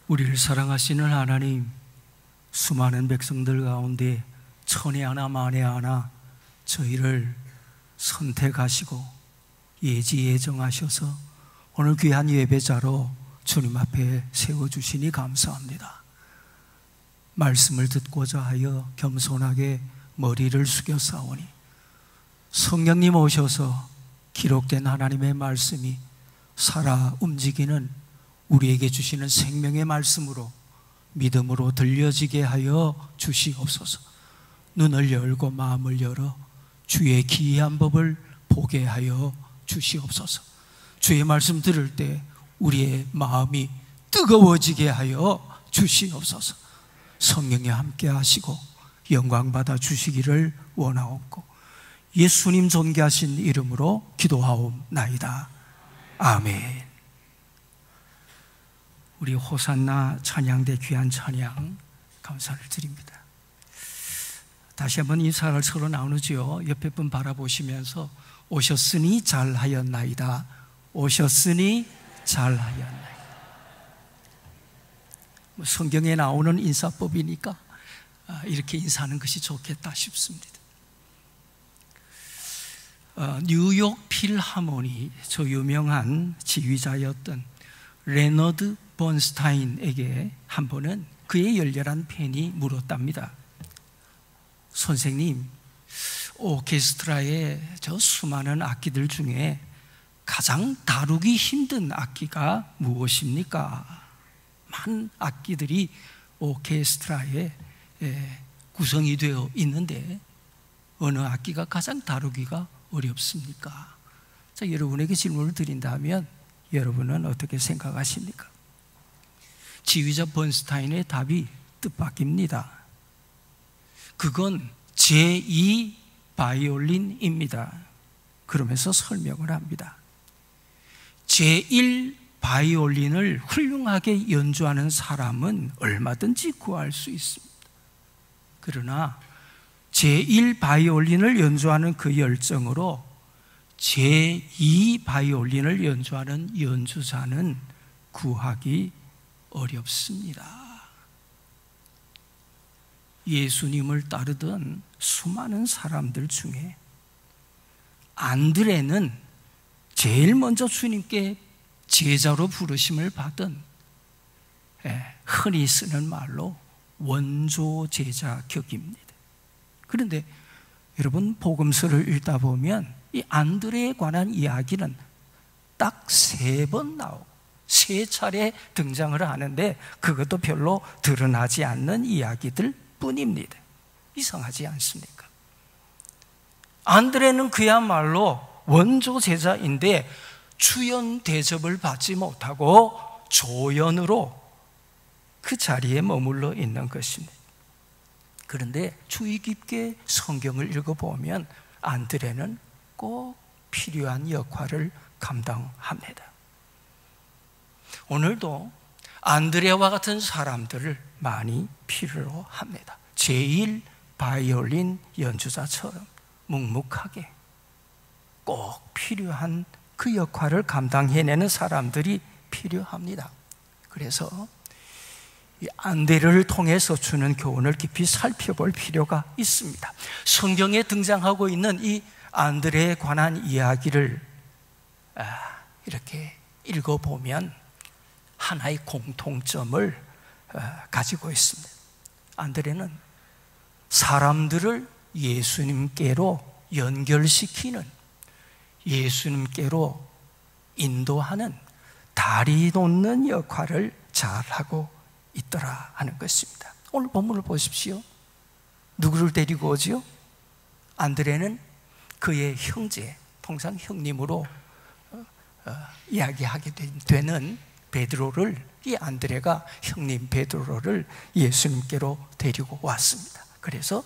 우리를 사랑하시는 하나님, 수많은 백성들 가운데 천에 하나 만에 하나 저희를 선택하시고 예지예정하셔서 오늘 귀한 예배자로 주님 앞에 세워주시니 감사합니다. 말씀을 듣고자 하여 겸손하게 머리를 숙여 싸우니 성령님 오셔서 기록된 하나님의 말씀이 살아 움직이는 우리에게 주시는 생명의 말씀으로 믿음으로 들려지게 하여 주시옵소서. 눈을 열고 마음을 열어 주의 기이한 법을 보게 하여 주시옵소서. 주의 말씀 들을 때 우리의 마음이 뜨거워지게 하여 주시옵소서. 성령이 함께 하시고 영광 받아 주시기를 원하옵고 예수님 존귀하신 이름으로 기도하옵나이다. 아멘. 우리 호산나 찬양대 귀한 찬양 감사를 드립니다. 다시 한번 인사를 서로 나누지요. 옆에 분 바라보시면서 오셨으니 잘하였나이다. 오셨으니 잘하였나이다. 성경에 나오는 인사법이니까 이렇게 인사하는 것이 좋겠다 싶습니다. 뉴욕 필하모니, 저 유명한 지휘자였던 레너드 번스타인에게 한 번은 그의 열렬한 팬이 물었답니다. 선생님, 오케스트라의 저 수많은 악기들 중에 가장 다루기 힘든 악기가 무엇입니까? 많은 악기들이 오케스트라에 구성이 되어 있는데 어느 악기가 가장 다루기가 어렵습니까? 자, 여러분에게 질문을 드린다면 여러분은 어떻게 생각하십니까? 지휘자 번스타인의 답이 뜻밖입니다. 그건 제2 바이올린입니다. 그러면서 설명을 합니다. 제1 바이올린을 훌륭하게 연주하는 사람은 얼마든지 구할 수 있습니다. 그러나 제1 바이올린을 연주하는 그 열정으로 제2 바이올린을 연주하는 연주자는 구하기 어렵습니다. 예수님을 따르던 수많은 사람들 중에 안드레는 제일 먼저 주님께 제자로 부르심을 받은, 흔히 쓰는 말로 원조 제자 격입니다. 그런데 여러분, 복음서를 읽다 보면 이 안드레에 관한 이야기는 딱 3번 나오고 3차례 등장을 하는데 그것도 별로 드러나지 않는 이야기들 뿐입니다. 이상하지 않습니까? 안드레는 그야말로 원조 제자인데 주연 대접을 받지 못하고 조연으로 그 자리에 머물러 있는 것입니다. 그런데 주의 깊게 성경을 읽어보면 안드레는 꼭 필요한 역할을 감당합니다. 오늘도 안드레와 같은 사람들을 많이 필요로 합니다. 제1 바이올린 연주자처럼 묵묵하게 꼭 필요한 그 역할을 감당해내는 사람들이 필요합니다. 그래서 이 안드레를 통해서 주는 교훈을 깊이 살펴볼 필요가 있습니다. 성경에 등장하고 있는 이 안드레에 관한 이야기를 이렇게 읽어보면 하나의 공통점을 가지고 있습니다. 안드레는 사람들을 예수님께로 연결시키는, 예수님께로 인도하는 다리 놓는 역할을 잘하고 있더라 하는 것입니다. 오늘 본문을 보십시오. 누구를 데리고 오지요? 안드레는 그의 형제, 통상 형님으로 이야기하게 되는 베드로를, 이 안드레가 형님 베드로를 예수님께로 데리고 왔습니다. 그래서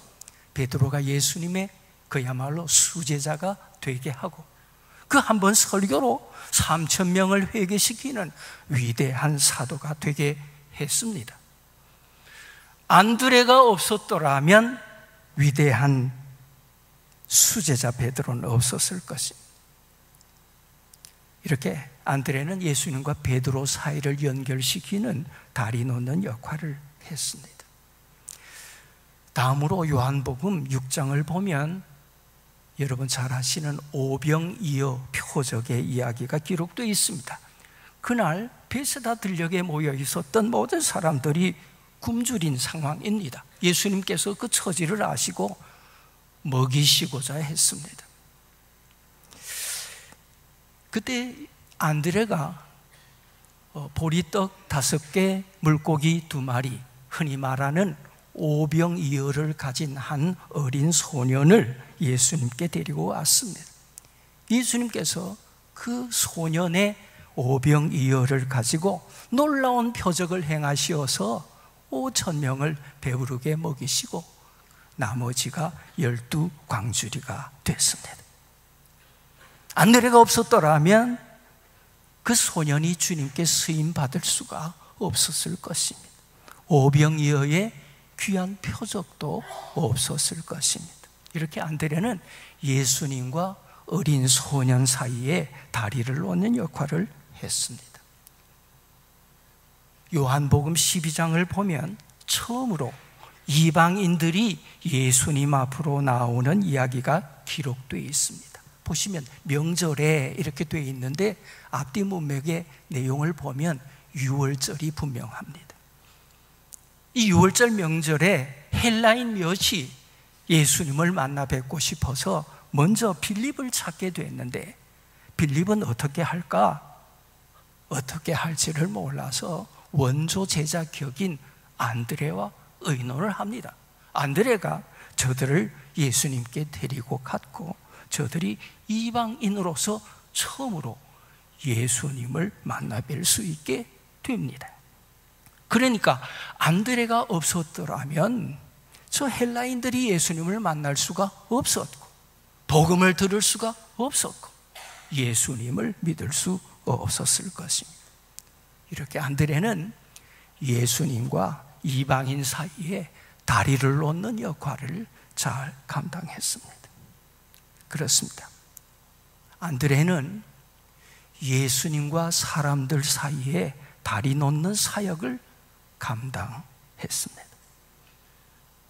베드로가 예수님의 그야말로 수제자가 되게 하고 그 한 번 설교로 3,000명을 회개시키는 위대한 사도가 되게 했습니다. 안드레가 없었더라면 위대한 수제자 베드로는 없었을 것입니다. 이렇게 안드레는 예수님과 베드로 사이를 연결시키는 다리 놓는 역할을 했습니다. 다음으로 요한복음 6장을 보면 여러분 잘 아시는 오병이어 표적의 이야기가 기록되어 있습니다. 그날 베세다 들녘에 모여 있었던 모든 사람들이 굶주린 상황입니다. 예수님께서 그 처지를 아시고 먹이시고자 했습니다. 그때 안드레가 보리떡 5개, 물고기 2마리, 흔히 말하는 오병이어를 가진 한 어린 소년을 예수님께 데리고 왔습니다. 예수님께서 그 소년의 오병이어를 가지고 놀라운 표적을 행하시어서 5,000명을 배부르게 먹이시고 나머지가 12광주리가 됐습니다. 안드레가 없었더라면 그 소년이 주님께 쓰임받을 수가 없었을 것입니다. 오병이어의 귀한 표적도 없었을 것입니다. 이렇게 안드레는 예수님과 어린 소년 사이에 다리를 놓는 역할을 했습니다. 요한복음 12장을 보면 처음으로 이방인들이 예수님 앞으로 나오는 이야기가 기록되어 있습니다. 보시면 명절에 이렇게 되어 있는데 앞뒤 문맥의 내용을 보면 유월절이 분명합니다. 이 유월절 명절에 헬라인 몇이 예수님을 만나 뵙고 싶어서 먼저 빌립을 찾게 됐는데 빌립은 어떻게 할까? 어떻게 할지를 몰라서 원조 제자 격인 안드레와 의논을 합니다. 안드레가 저들을 예수님께 데리고 갔고 저들이 이방인으로서 처음으로 예수님을 만나 뵐 수 있게 됩니다. 그러니까 안드레가 없었더라면 저 헬라인들이 예수님을 만날 수가 없었고 복음을 들을 수가 없었고 예수님을 믿을 수 없었을 것입니다. 이렇게 안드레는 예수님과 이방인 사이에 다리를 놓는 역할을 잘 감당했습니다. 그렇습니다. 안드레는 예수님과 사람들 사이에 다리 놓는 사역을 감당했습니다.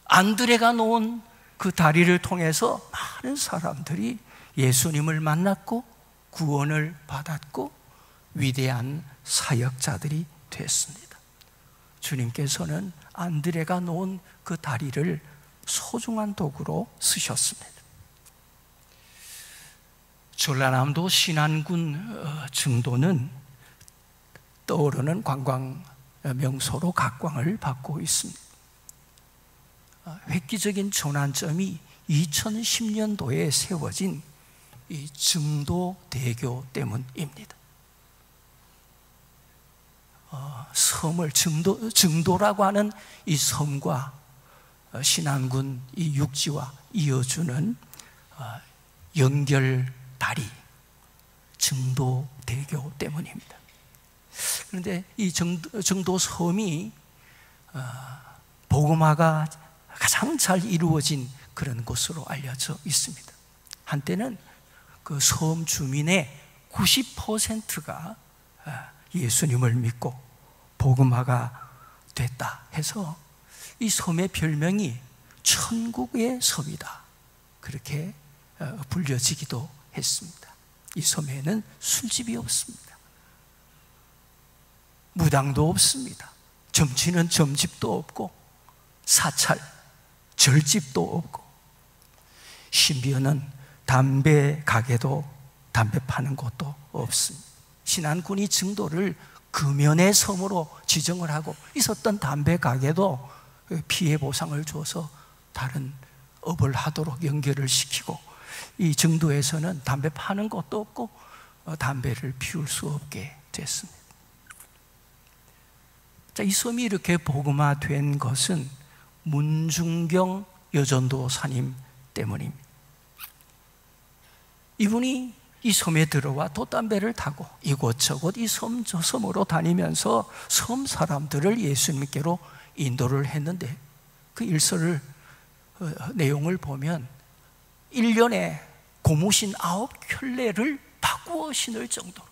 안드레가 놓은 그 다리를 통해서 많은 사람들이 예수님을 만났고 구원을 받았고 위대한 사역자들이 됐습니다. 주님께서는 안드레가 놓은 그 다리를 소중한 도구로 쓰셨습니다. 전라남도 신안군 증도는 떠오르는 관광 명소로 각광을 받고 있습니다. 획기적인 전환점이 2010년도에 세워진 이 증도대교 때문입니다. 섬을 증도라고 하는 이 섬과 신안군 이 육지와 이어주는 연결다리 증도대교 때문입니다. 그런데 이 증도섬이 복음화가 가장 잘 이루어진 그런 곳으로 알려져 있습니다. 한때는 그 섬 주민의 90%가 예수님을 믿고 복음화가 됐다 해서 이 섬의 별명이 천국의 섬이다 그렇게 불려지기도 했습니다. 이 섬에는 술집이 없습니다. 무당도 없습니다. 점치는 점집도 없고 사찰, 절집도 없고 심지어는 담배 가게도 담배 파는 곳도 없습니다. 신안군이 증도를 금연의 섬으로 지정을 하고 있었던 담배 가게도 피해 보상을 줘서 다른 업을 하도록 연결을 시키고 이 증도에서는 담배 파는 곳도 없고 담배를 피울 수 없게 됐습니다. 자, 이 섬이 이렇게 복음화된 것은 문중경 여전도사님 때문입니다. 이분이 이 섬에 들어와 돛담배를 타고 이곳저곳 이 섬 저 섬으로 다니면서 섬 사람들을 예수님께로 인도를 했는데 그 일설을 내용을 보면 1년에 고무신 9켤레를 바꾸어 신을 정도로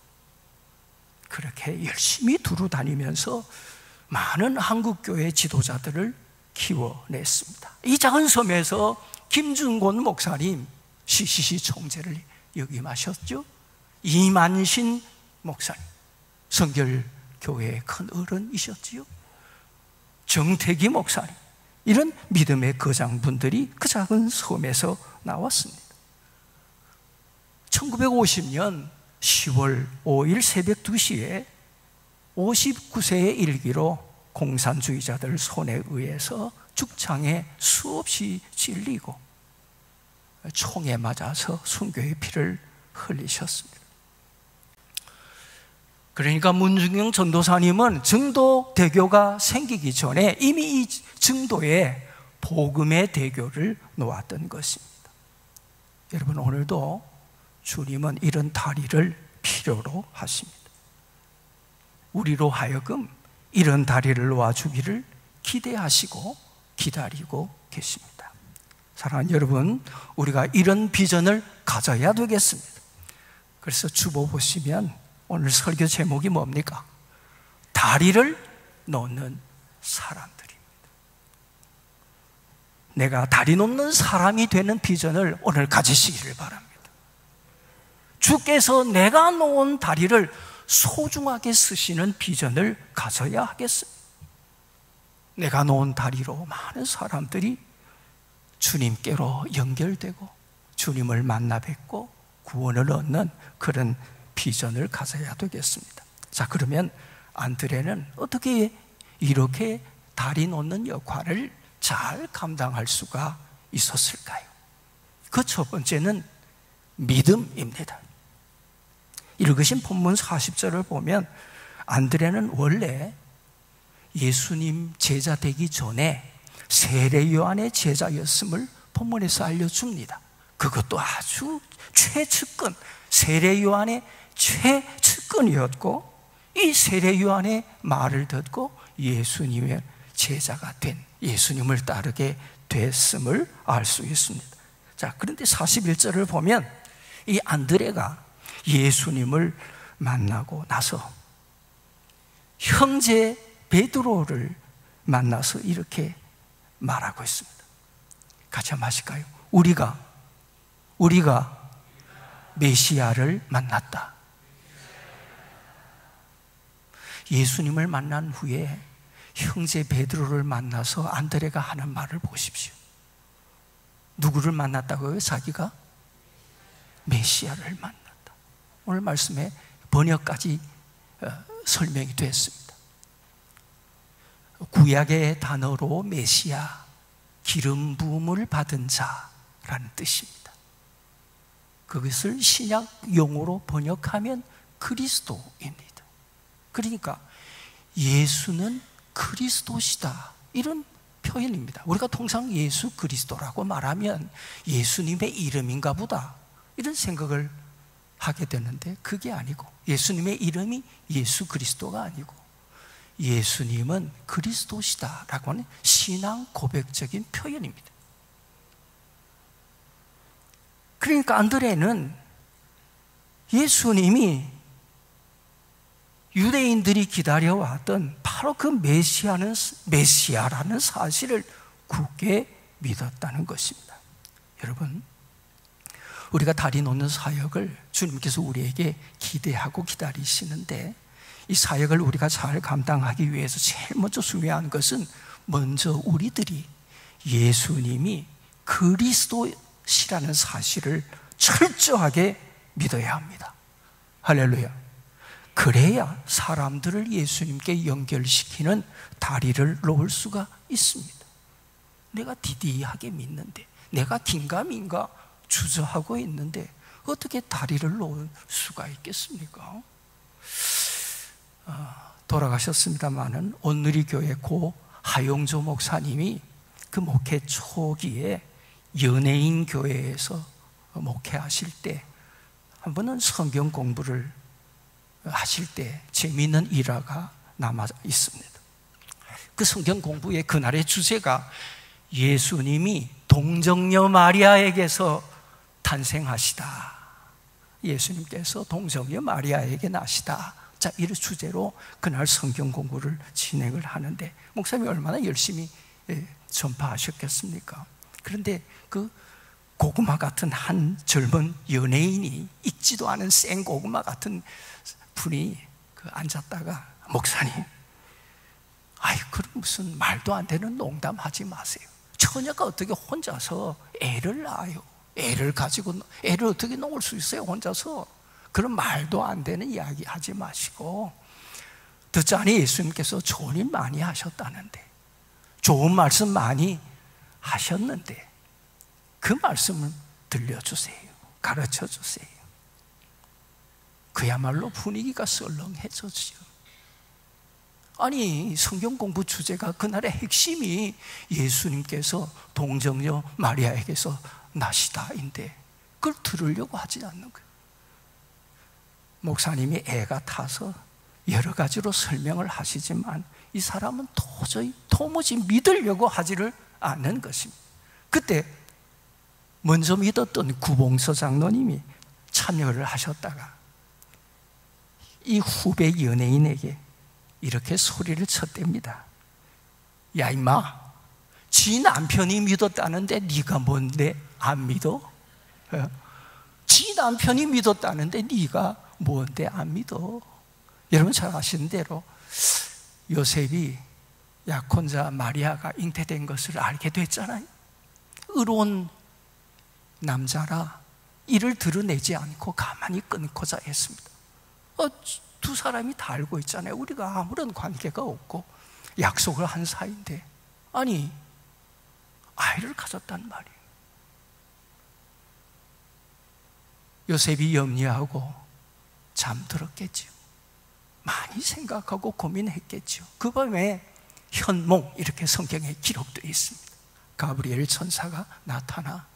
그렇게 열심히 두루 다니면서 많은 한국교회 지도자들을 키워냈습니다. 이 작은 섬에서 김준곤 목사님 CCC 총재를 역임하셨죠. 이만신 목사님 성결교회의 큰 어른이셨지요. 정태기 목사님, 이런 믿음의 거장분들이 그 작은 섬에서 나왔습니다. 1950년 10월 5일 새벽 2시에 59세의 일기로 공산주의자들 손에 의해서 죽창에 수없이 찔리고 총에 맞아서 순교의 피를 흘리셨습니다. 그러니까 문중영 전도사님은 증도 대교가 생기기 전에 이미 이 증도에 복음의 대교를 놓았던 것입니다. 여러분, 오늘도 주님은 이런 다리를 필요로 하십니다. 우리로 하여금 이런 다리를 놓아주기를 기대하시고 기다리고 계십니다. 사랑하는 여러분, 우리가 이런 비전을 가져야 되겠습니다. 그래서 주보 보시면 오늘 설교 제목이 뭡니까? 다리를 놓는 사람들입니다. 내가 다리 놓는 사람이 되는 비전을 오늘 가지시기를 바랍니다. 주께서 내가 놓은 다리를 소중하게 쓰시는 비전을 가져야 하겠습니다. 내가 놓은 다리로 많은 사람들이 주님께로 연결되고 주님을 만나 뵙고 구원을 얻는 그런 비전을 가져야 되겠습니다. 자, 그러면 안드레는 어떻게 이렇게 다리 놓는 역할을 잘 감당할 수가 있었을까요? 그 첫 번째는 믿음입니다. 읽으신 본문 40절을 보면 안드레는 원래 예수님 제자 되기 전에 세례 요한의 제자였음을 본문에서 알려줍니다. 그것도 아주 최측근, 세례 요한의 최측근이었고, 이 세례 요한의 말을 듣고 예수님의 제자가 된, 예수님을 따르게 됐음을 알 수 있습니다. 자, 그런데 41절을 보면 이 안드레가 예수님을 만나고 나서 형제 베드로를 만나서 이렇게 말하고 있습니다. 같이 한번 하실까요? 우리가 메시아를 만났다. 예수님을 만난 후에 형제 베드로를 만나서 안드레가 하는 말을 보십시오. 누구를 만났다고요? 자기가 메시아를 만났다. 오늘 말씀에 번역까지 설명이 됐습니다. 구약의 단어로 메시아, 기름 부음을 받은 자라는 뜻입니다. 그것을 신약 용어로 번역하면 그리스도입니다. 그러니까 예수는 그리스도시다, 이런 표현입니다. 우리가 통상 예수 그리스도라고 말하면 예수님의 이름인가 보다, 이런 생각을 하게 되는데 그게 아니고, 예수님의 이름이 예수 그리스도가 아니고 예수님은 그리스도시다라고 하는 신앙 고백적인 표현입니다. 그러니까 안드레는 예수님이 유대인들이 기다려왔던 바로 그 메시아라는 사실을 굳게 믿었다는 것입니다. 여러분, 우리가 다리 놓는 사역을 주님께서 우리에게 기대하고 기다리시는데, 이 사역을 우리가 잘 감당하기 위해서 제일 먼저 중요한 것은 먼저 우리들이 예수님이 그리스도시라는 사실을 철저하게 믿어야 합니다. 할렐루야. 그래야 사람들을 예수님께 연결시키는 다리를 놓을 수가 있습니다. 내가 디디하게 믿는데, 내가 긴가민가 주저하고 있는데 어떻게 다리를 놓을 수가 있겠습니까? 돌아가셨습니다마는 온누리교회 고 하용조 목사님이 그 목회 초기에 연예인 교회에서 목회하실 때 한 번은 성경 공부를 하실 때 재미있는 일화가 남아 있습니다. 그 성경 공부의 그날의 주제가 예수님이 동정녀 마리아에게서 탄생하시다, 예수님께서 동정녀 마리아에게 나시다, 자, 이런 주제로 그날 성경 공부를 진행을 하는데 목사님이 얼마나 열심히 전파하셨겠습니까? 그런데 그 고구마 같은 한 젊은 연예인이, 익지도 않은 생 고구마 같은 분이 앉았다가, 목사님, 아이, 그럼 무슨 말도 안 되는 농담하지 마세요. 처녀가 어떻게 혼자서 애를 낳아요? 애를 어떻게 놓을 수 있어요, 혼자서? 그런 말도 안 되는 이야기 하지 마시고, 듣자니 예수님께서 좋은 일 많이 하셨다는데, 좋은 말씀 많이 하셨는데 그 말씀을 들려주세요. 가르쳐주세요. 그야말로 분위기가 썰렁해졌지요. 아니, 성경 공부 주제가 그날의 핵심이 예수님께서 동정녀 마리아에게서 나시다인데 그걸 들으려고 하지 않는 거예요. 목사님이 애가 타서 여러 가지로 설명을 하시지만 이 사람은 도무지 믿으려고 하지를 않는 것입니다. 그때 먼저 믿었던 구봉서 장로님이 참여를 하셨다가 이 후배 연예인에게 이렇게 소리를 쳤답니다. 야, 임마, 지 남편이 믿었다는데 네가 뭔데 안 믿어? 지 남편이 믿었다는데 네가 뭔데 안 믿어? 여러분 잘 아시는 대로 요셉이 약혼자 마리아가 잉태된 것을 알게 됐잖아요. 의로운 남자라 이를 드러내지 않고 가만히 끊고자 했습니다. 두 사람이 다 알고 있잖아요. 우리가 아무런 관계가 없고 약속을 한 사이인데, 아니, 아이를 가졌단 말이에요. 요셉이 염려하고 잠들었겠죠. 많이 생각하고 고민했겠죠. 그 밤에 현몽, 이렇게 성경에 기록되어 있습니다. 가브리엘 천사가 나타나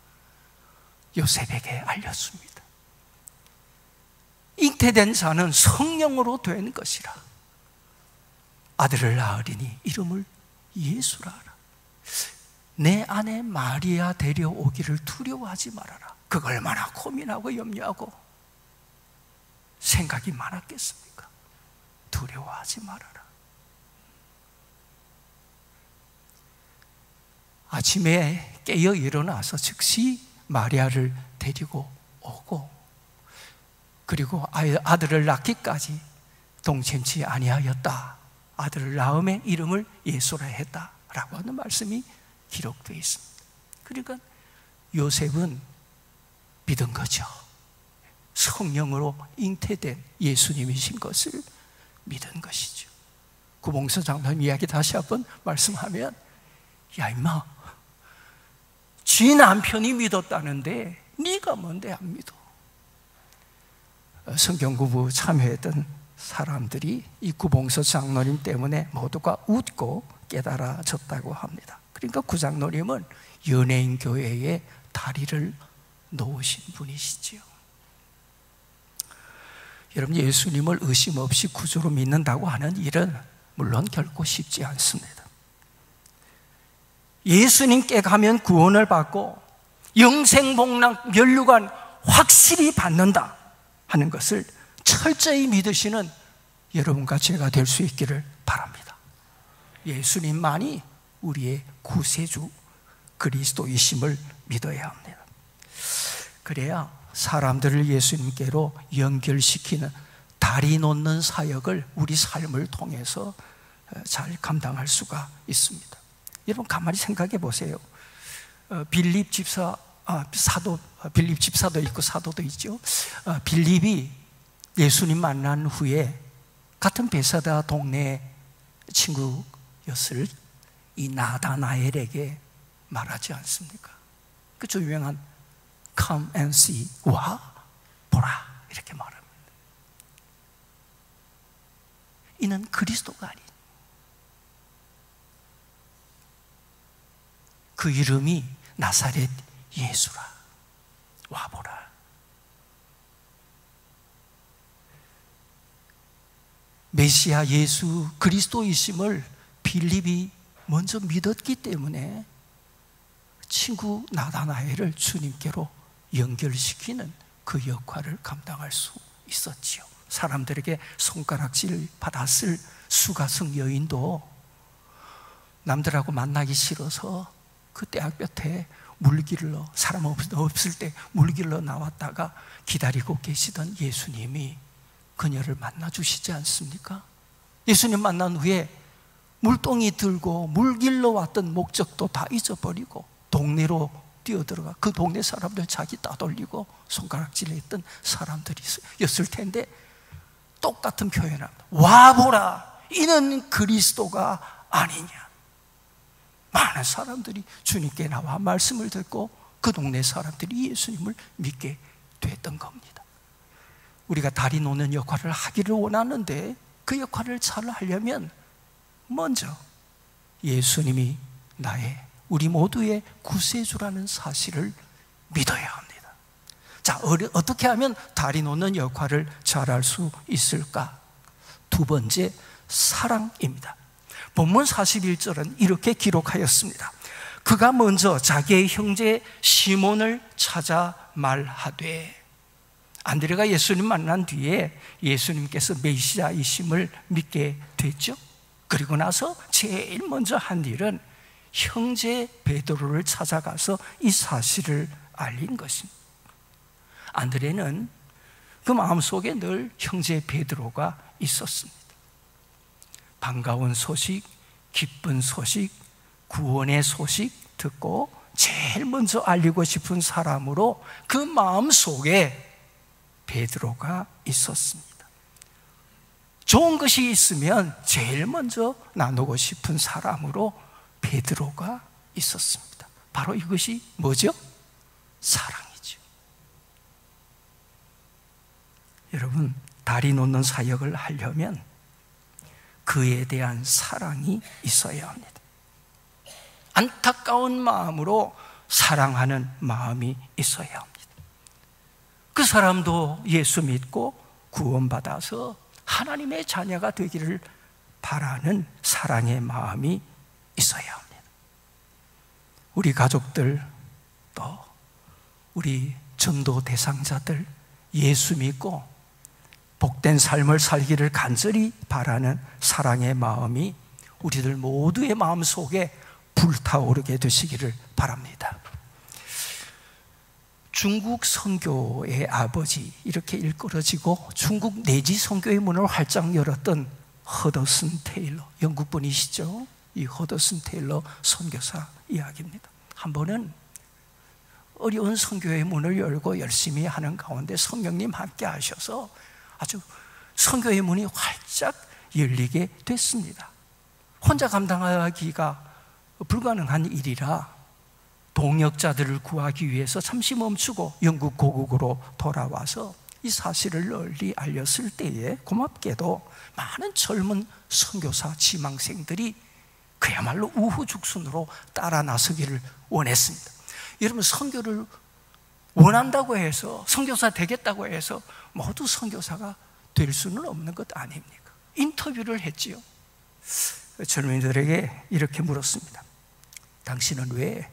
요셉에게 알렸습니다. 잉태된 자는 성령으로 된 것이라. 아들을 낳으리니 이름을 예수라 하라. 내 아내 마리아 데려오기를 두려워하지 말아라. 그걸 얼마나 고민하고 염려하고 생각이 많았겠습니까? 두려워하지 말아라. 아침에 깨어 일어나서 즉시 마리아를 데리고 오고, 그리고 아들을 낳기까지 동참치 아니하였다. 아들을 낳음에 이름을 예수라 했다라고 하는 말씀이 기록되어 있습니다. 그러니까 요셉은 믿은 거죠. 성령으로 잉태된 예수님이신 것을 믿은 것이죠. 구봉서 장로님 이야기 다시 한번 말씀하면, 야, 임마, 지 남편이 믿었다는데 네가 뭔데 안 믿어? 성경 공부 참여했던 사람들이 이 구봉서 장로님 때문에 모두가 웃고 깨달아졌다고 합니다. 그러니까 구 장로님은 연예인 교회에 다리를 놓으신 분이시지요. 여러분, 예수님을 의심 없이 구주로 믿는다고 하는 일은 물론 결코 쉽지 않습니다. 예수님께 가면 구원을 받고 영생복락 면류관 확실히 받는다 하는 것을 철저히 믿으시는 여러분과 제가 될 수 있기를 바랍니다. 예수님만이 우리의 구세주 그리스도이심을 믿어야 합니다. 그래야 사람들을 예수님께로 연결시키는 다리 놓는 사역을 우리 삶을 통해서 잘 감당할 수가 있습니다. 여러분 가만히 생각해 보세요. 빌립 집사, 빌립 집사도 있고 사도도 있죠. 빌립이 예수님 만난 후에 같은 베사다 동네 친구였을 이 나다나엘에게 말하지 않습니까? 그죠, 유명한 Come and see, 와 보라, 이렇게 말합니다. 이는 그리스도가 아닌, 그 이름이 나사렛 예수라, 와보라. 메시아 예수 그리스도이심을 빌립이 먼저 믿었기 때문에 친구 나다나엘을 주님께로 연결시키는 그 역할을 감당할 수 있었지요. 사람들에게 손가락질 받았을 수가성 여인도 남들하고 만나기 싫어서 그 대학볕에 물길로, 사람 없을 때 물길로 나왔다가 기다리고 계시던 예수님이 그녀를 만나주시지 않습니까? 예수님 만난 후에 물동이 들고 물길로 왔던 목적도 다 잊어버리고 동네로 뛰어들어가 그 동네 사람들 자기 따돌리고 손가락질했던 사람들이었을 텐데 똑같은 표현합니다. 와보라, 이는 그리스도가 아니냐. 많은 사람들이 주님께 나와 말씀을 듣고 그 동네 사람들이 예수님을 믿게 됐던 겁니다. 우리가 다리 놓는 역할을 하기를 원하는데 그 역할을 잘 하려면 먼저 예수님이 우리 모두의 구세주라는 사실을 믿어야 합니다. 자, 어떻게 하면 다리 놓는 역할을 잘할 수 있을까? 두 번째, 사랑입니다. 본문 41절은 이렇게 기록하였습니다. 그가 먼저 자기의 형제 시몬을 찾아 말하되, 안드레가 예수님 만난 뒤에 예수님께서 메시아이심을 믿게 됐죠. 그리고 나서 제일 먼저 한 일은 형제 베드로를 찾아가서 이 사실을 알린 것입니다. 안드레는 그 마음속에 늘 형제 베드로가 있었습니다. 반가운 소식, 기쁜 소식, 구원의 소식 듣고 제일 먼저 알리고 싶은 사람으로 그 마음속에 베드로가 있었습니다. 좋은 것이 있으면 제일 먼저 나누고 싶은 사람으로 베드로가 있었습니다. 바로 이것이 뭐죠? 사랑이죠. 여러분, 다리 놓는 사역을 하려면 그에 대한 사랑이 있어야 합니다. 안타까운 마음으로 사랑하는 마음이 있어야 합니다. 그 사람도 예수 믿고 구원받아서 하나님의 자녀가 되기를 바라는 사랑의 마음이 있어야 합니다. 우리 가족들, 또 우리 전도 대상자들 예수 믿고 복된 삶을 살기를 간절히 바라는 사랑의 마음이 우리들 모두의 마음속에 불타오르게 되시기를 바랍니다. 중국 선교의 아버지, 이렇게 일컬어지고 중국 내지 선교의 문을 활짝 열었던 허더슨 테일러, 영국 분이시죠. 이 허더슨 테일러 선교사 이야기입니다. 한 번은 어려운 선교의 문을 열고 열심히 하는 가운데 성령님 함께 하셔서 아주 선교의 문이 활짝 열리게 됐습니다. 혼자 감당하기가 불가능한 일이라 동역자들을 구하기 위해서 잠시 멈추고 영국 고국으로 돌아와서 이 사실을 널리 알렸을 때에 고맙게도 많은 젊은 선교사 지망생들이 그야말로 우후죽순으로 따라 나서기를 원했습니다. 여러분, 선교를 원한다고 해서, 선교사 되겠다고 해서 모두 선교사가 될 수는 없는 것 아닙니까? 인터뷰를 했지요. 젊은이들에게 이렇게 물었습니다. 당신은 왜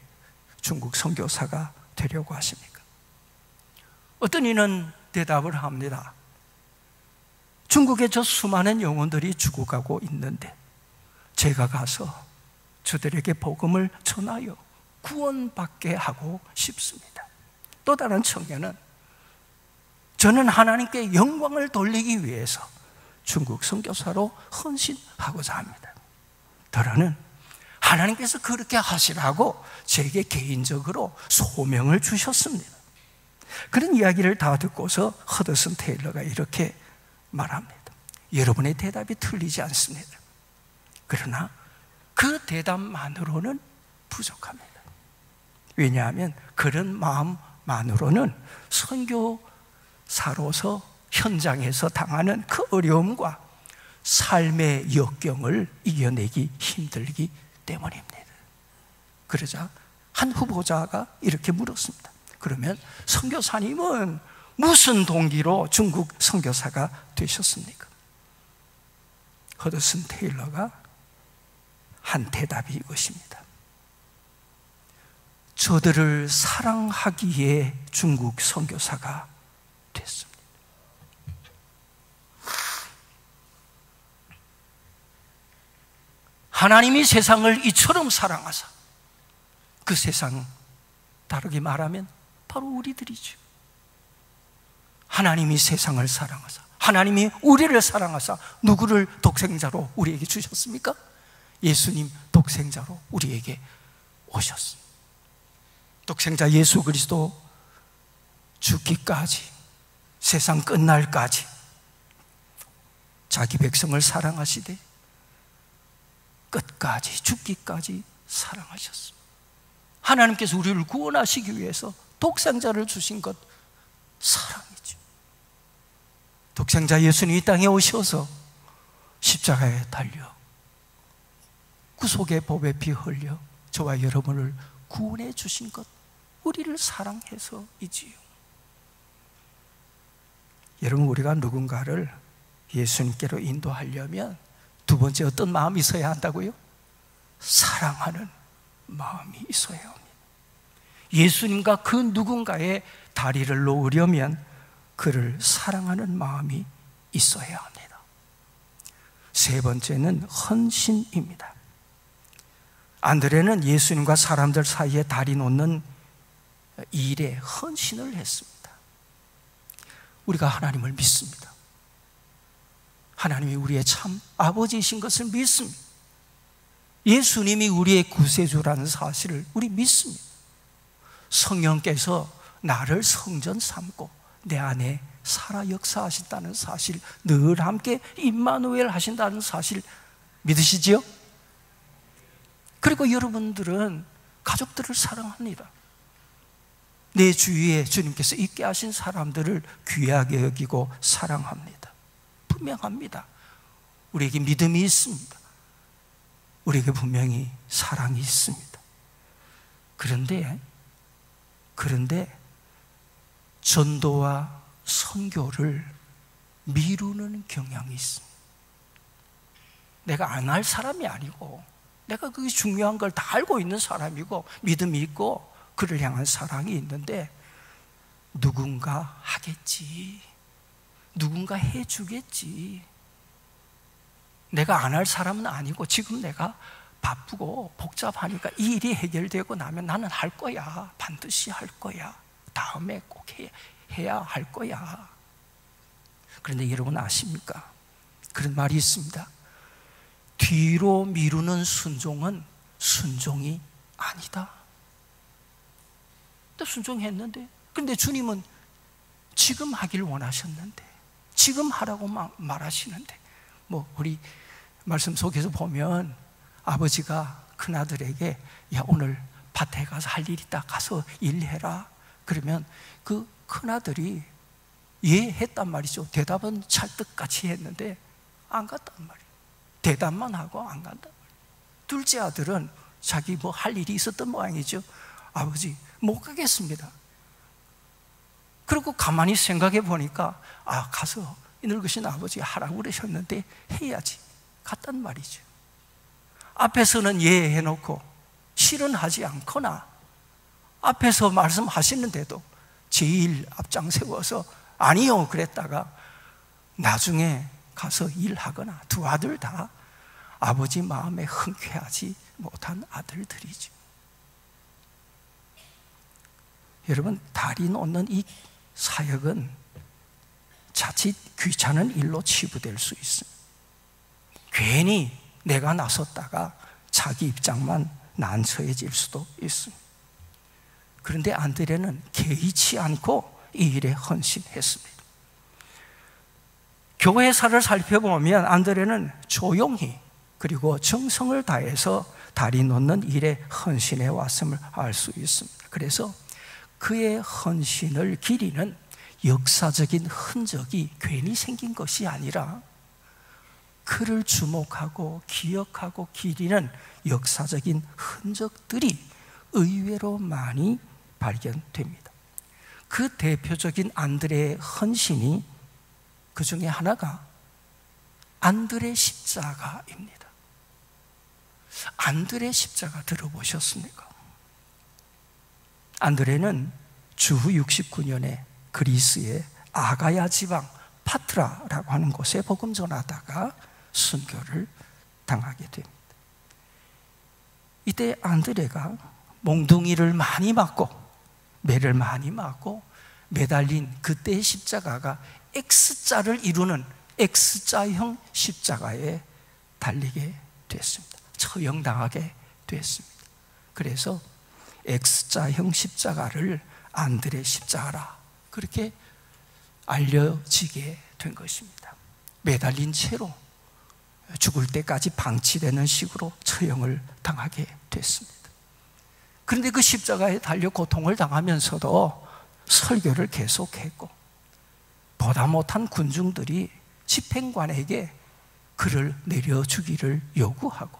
중국 선교사가 되려고 하십니까? 어떤 이는 대답을 합니다. 중국에 저 수많은 영혼들이 죽어가고 있는데 제가 가서 저들에게 복음을 전하여 구원받게 하고 싶습니다. 또 다른 청년은 저는 하나님께 영광을 돌리기 위해서 중국 선교사로 헌신하고자 합니다. 더러는 하나님께서 그렇게 하시라고 제게 개인적으로 소명을 주셨습니다. 그런 이야기를 다 듣고서 허더슨 테일러가 이렇게 말합니다. 여러분의 대답이 틀리지 않습니다. 그러나 그 대답만으로는 부족합니다. 왜냐하면 그런 마음만으로는 선교사로서 현장에서 당하는 그 어려움과 삶의 역경을 이겨내기 힘들기 때문입니다. 그러자 한 후보자가 이렇게 물었습니다. 그러면 선교사님은 무슨 동기로 중국 선교사가 되셨습니까? 허더슨 테일러가 한 대답이 이것입니다. 저들을 사랑하기에 중국 선교사가 됐습니다. 하나님이 세상을 이처럼 사랑하사, 그 세상 다르게 말하면 바로 우리들이죠. 하나님이 세상을 사랑하사, 하나님이 우리를 사랑하사 누구를 독생자로 우리에게 주셨습니까? 예수님 독생자로 우리에게 오셨습니다. 독생자 예수 그리스도 죽기까지, 세상 끝날까지 자기 백성을 사랑하시되 끝까지, 죽기까지 사랑하셨습니다. 하나님께서 우리를 구원하시기 위해서 독생자를 주신 것, 사랑이죠. 독생자 예수님이 이 땅에 오셔서 십자가에 달려 구속의 법의 피 흘려 저와 여러분을 구원해 주신 것, 우리를 사랑해서이지요. 여러분, 우리가 누군가를 예수님께로 인도하려면 두 번째 어떤 마음이 있어야 한다고요? 사랑하는 마음이 있어야 합니다. 예수님과 그 누군가의 다리를 놓으려면 그를 사랑하는 마음이 있어야 합니다. 세 번째는 헌신입니다. 안드레는 예수님과 사람들 사이에 다리 놓는 일에 헌신을 했습니다. 우리가 하나님을 믿습니다. 하나님이 우리의 참 아버지이신 것을 믿습니다. 예수님이 우리의 구세주라는 사실을 우리 믿습니다. 성령께서 나를 성전 삼고 내 안에 살아 역사하신다는 사실, 늘 함께 임마누엘 하신다는 사실 믿으시지요? 그리고 여러분들은 가족들을 사랑합니다. 내 주위에 주님께서 있게 하신 사람들을 귀하게 여기고 사랑합니다. 분명합니다. 우리에게 믿음이 있습니다. 우리에게 분명히 사랑이 있습니다. 그런데 전도와 선교를 미루는 경향이 있습니다. 내가 안 할 사람이 아니고, 내가 그게 중요한 걸 다 알고 있는 사람이고, 믿음이 있고 그를 향한 사랑이 있는데, 누군가 하겠지, 누군가 해주겠지, 내가 안 할 사람은 아니고, 지금 내가 바쁘고 복잡하니까 이 일이 해결되고 나면 나는 할 거야, 반드시 할 거야, 다음에 꼭 해야 할 거야. 그런데 여러분 아십니까? 그런 말이 있습니다. 뒤로 미루는 순종은 순종이 아니다. 또 순종했는데, 근데 주님은 지금 하길 원하셨는데, 지금 하라고 말하시는데, 우리 말씀 속에서 보면 아버지가 큰아들에게, 야, 오늘 밭에 가서 할 일 있다, 가서 일해라. 그러면 그 큰아들이 예 했단 말이죠. 대답은 찰떡같이 했는데 안 갔단 말이에요. 대답만 하고 안 간단 말이에요. 둘째 아들은 자기 할 일이 있었던 모양이죠. 아버지 못 가겠습니다. 그리고 가만히 생각해 보니까, 가서 늙으신 아버지가 하라고 그러셨는데 해야지, 갔단 말이죠. 앞에서는 예 해놓고 실은 하지 않거나, 앞에서 말씀하시는데도 제일 앞장 세워서 아니요 그랬다가 나중에 가서 일하거나, 두 아들 다 아버지 마음에 흔쾌하지 못한 아들들이죠. 여러분, 다리 놓는 이 사역은 자칫 귀찮은 일로 치부될 수 있습니다. 괜히 내가 나섰다가 자기 입장만 난처해질 수도 있습니다. 그런데 안드레는 개의치 않고 이 일에 헌신했습니다. 교회사를 살펴보면 안드레는 조용히 그리고 정성을 다해서 다리 놓는 일에 헌신해 왔음을 알 수 있습니다. 그래서 그의 헌신을 기리는 역사적인 흔적이 괜히 생긴 것이 아니라, 그를 주목하고 기억하고 기리는 역사적인 흔적들이 의외로 많이 발견됩니다. 그 대표적인 안드레의 헌신이, 그 중에 하나가 안드레 십자가입니다. 안드레 십자가 들어보셨습니까? 안드레는 주후 69년에 그리스의 아가야 지방 파트라라고 하는 곳에 복음 전하다가 순교를 당하게 됩니다. 이때 안드레가 몽둥이를 많이 맞고 매를 많이 맞고 매달린 그때의 십자가가 X자를 이루는 X자형 십자가에 달리게 됐습니다. 처형당하게 됐습니다. 그래서 X자형 십자가를 안드레 십자가라 그렇게 알려지게 된 것입니다. 매달린 채로 죽을 때까지 방치되는 식으로 처형을 당하게 됐습니다. 그런데 그 십자가에 달려 고통을 당하면서도 설교를 계속했고 보다 못한 군중들이 집행관에게 그를 내려주기를 요구하고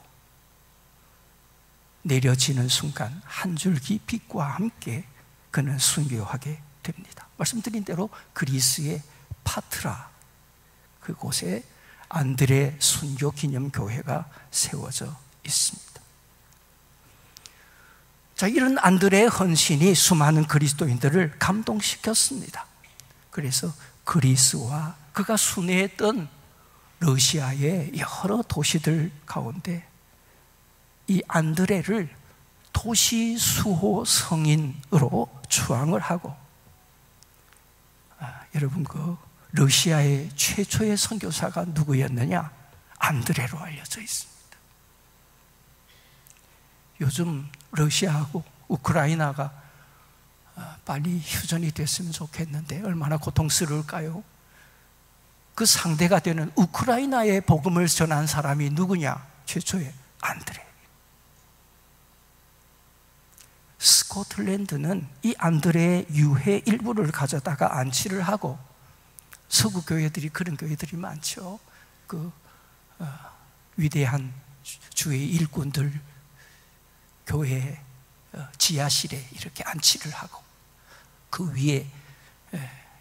내려지는 순간 한 줄기 빛과 함께 그는 순교하게 됩니다. 말씀드린 대로 그리스의 파트라 그곳에 안드레 순교 기념교회가 세워져 있습니다. 자, 이런 안드레의 헌신이 수많은 그리스도인들을 감동시켰습니다. 그래서 그리스와 그가 순회했던 러시아의 여러 도시들 가운데 이 안드레를 도시 수호 성인으로 추앙을 하고 여러분 그 러시아의 최초의 선교사가 누구였느냐? 안드레로 알려져 있습니다. 요즘 러시아하고 우크라이나가 빨리 휴전이 됐으면 좋겠는데 얼마나 고통스러울까요? 그 상대가 되는 우크라이나의 복음을 전한 사람이 누구냐? 최초의 안드레. 스코틀랜드는 이 안드레의 유해 일부를 가져다가 안치를 하고 서구 교회들이 그런 교회들이 많죠. 위대한 주의 일꾼들 교회 지하실에 이렇게 안치를 하고 그 위에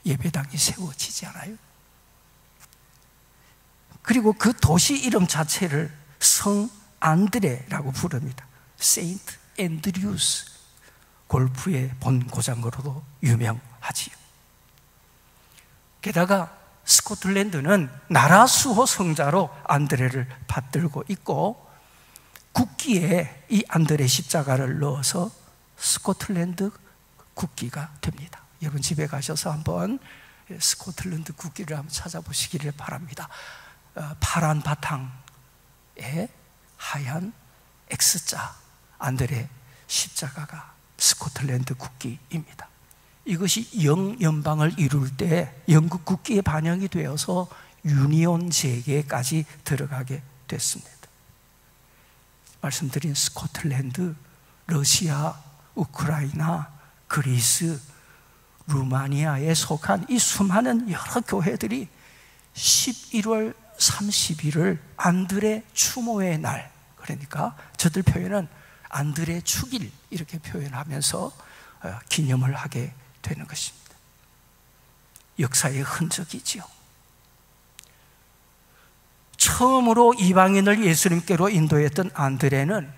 예배당이 세워지지 않아요? 그리고 그 도시 이름 자체를 성 안드레라고 부릅니다. 세인트 앤드류스 골프의 본고장으로도 유명하지요. 게다가 스코틀랜드는 나라 수호 성자로 안드레를 받들고 있고 국기에 이 안드레 십자가를 넣어서 스코틀랜드 국기가 됩니다. 여러분 집에 가셔서 한번 스코틀랜드 국기를 한번 찾아보시기를 바랍니다. 파란 바탕에 하얀 X자 안드레 십자가가 스코틀랜드 국기입니다. 이것이 영연방을 이룰 때 영국 국기에 반영이 되어서 유니온 재계까지 들어가게 됐습니다. 말씀드린 스코틀랜드, 러시아, 우크라이나, 그리스, 루마니아에 속한 이 수많은 여러 교회들이 11월 30일을 안드레 추모의 날, 그러니까 저들 표현은 안드레 축일 이렇게 표현하면서 기념을 하게 되는 것입니다. 역사의 흔적이지요. 처음으로 이방인을 예수님께로 인도했던 안드레는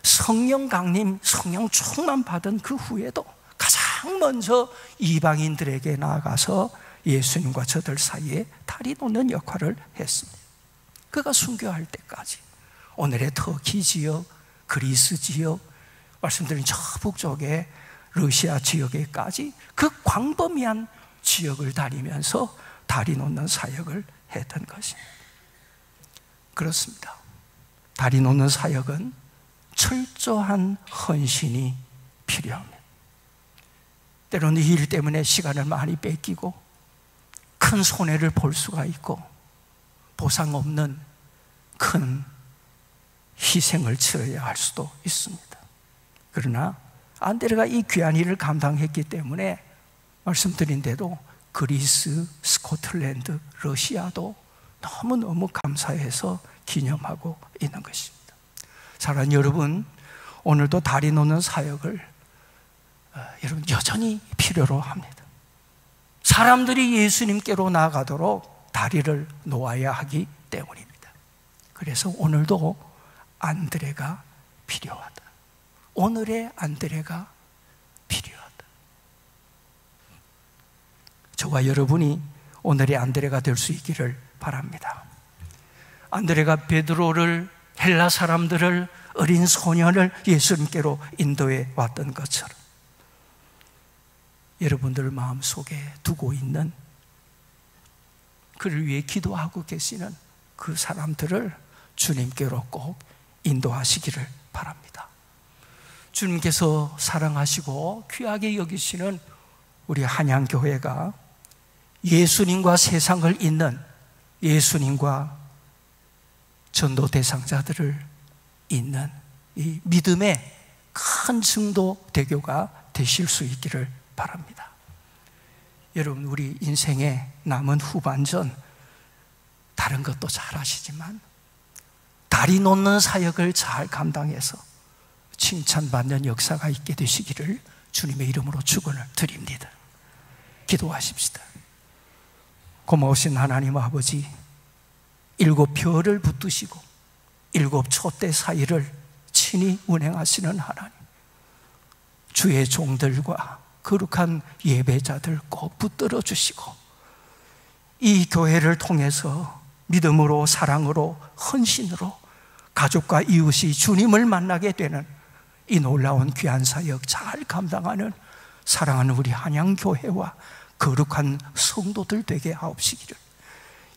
성령 강림, 성령 충만 받은 그 후에도 가장 먼저 이방인들에게 나아가서 예수님과 저들 사이에 다리 놓는 역할을 했습니다. 그가 순교할 때까지 오늘의 터키 지역, 그리스 지역, 말씀드린 저 북쪽의 러시아 지역에까지 그 광범위한 지역을 다니면서 다리 놓는 사역을 했던 것입니다. 그렇습니다. 다리 놓는 사역은 철저한 헌신이 필요합니다. 때로는 이 일 때문에 시간을 많이 뺏기고 큰 손해를 볼 수가 있고 보상 없는 큰 희생을 치러야 할 수도 있습니다. 그러나 안드레가 이 귀한 일을 감당했기 때문에 말씀드린 대로 그리스, 스코틀랜드, 러시아도 너무너무 감사해서 기념하고 있는 것입니다. 사랑하는 여러분, 오늘도 다리 놓는 사역을 여러분 여전히 필요로 합니다. 사람들이 예수님께로 나아가도록 다리를 놓아야 하기 때문입니다. 그래서 오늘도 안드레가 필요하다. 오늘의 안드레가 필요하다. 저와 여러분이 오늘의 안드레가 될 수 있기를 바랍니다. 안드레가 베드로를 헬라 사람들을 어린 소년을 예수님께로 인도해 왔던 것처럼 여러분들 마음속에 두고 있는, 그를 위해 기도하고 계시는 그 사람들을 주님께로 꼭 인도하시기를 바랍니다. 주님께서 사랑하시고 귀하게 여기시는 우리 한양교회가 예수님과 세상을 잇는, 예수님과 전도 대상자들을 잇는 이 믿음의 큰 증도 대교가 되실 수 있기를 바랍니다. 여러분, 우리 인생의 남은 후반전, 다른 것도 잘 아시지만 다리 놓는 사역을 잘 감당해서 칭찬받는 역사가 있게 되시기를 주님의 이름으로 축원을 드립니다. 기도하십시다. 고마우신 하나님 아버지, 7 별을 붙드시고 7 촛대 사이를 친히 운행하시는 하나님, 주의 종들과 거룩한 예배자들 꼭 붙들어 주시고 이 교회를 통해서 믿음으로, 사랑으로, 헌신으로 가족과 이웃이 주님을 만나게 되는 이 놀라운 귀한 사역 잘 감당하는 사랑하는 우리 한양교회와 거룩한 성도들 되게 하옵시기를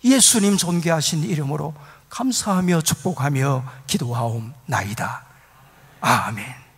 예수님 존귀하신 이름으로 감사하며 축복하며 기도하옵나이다. 아멘.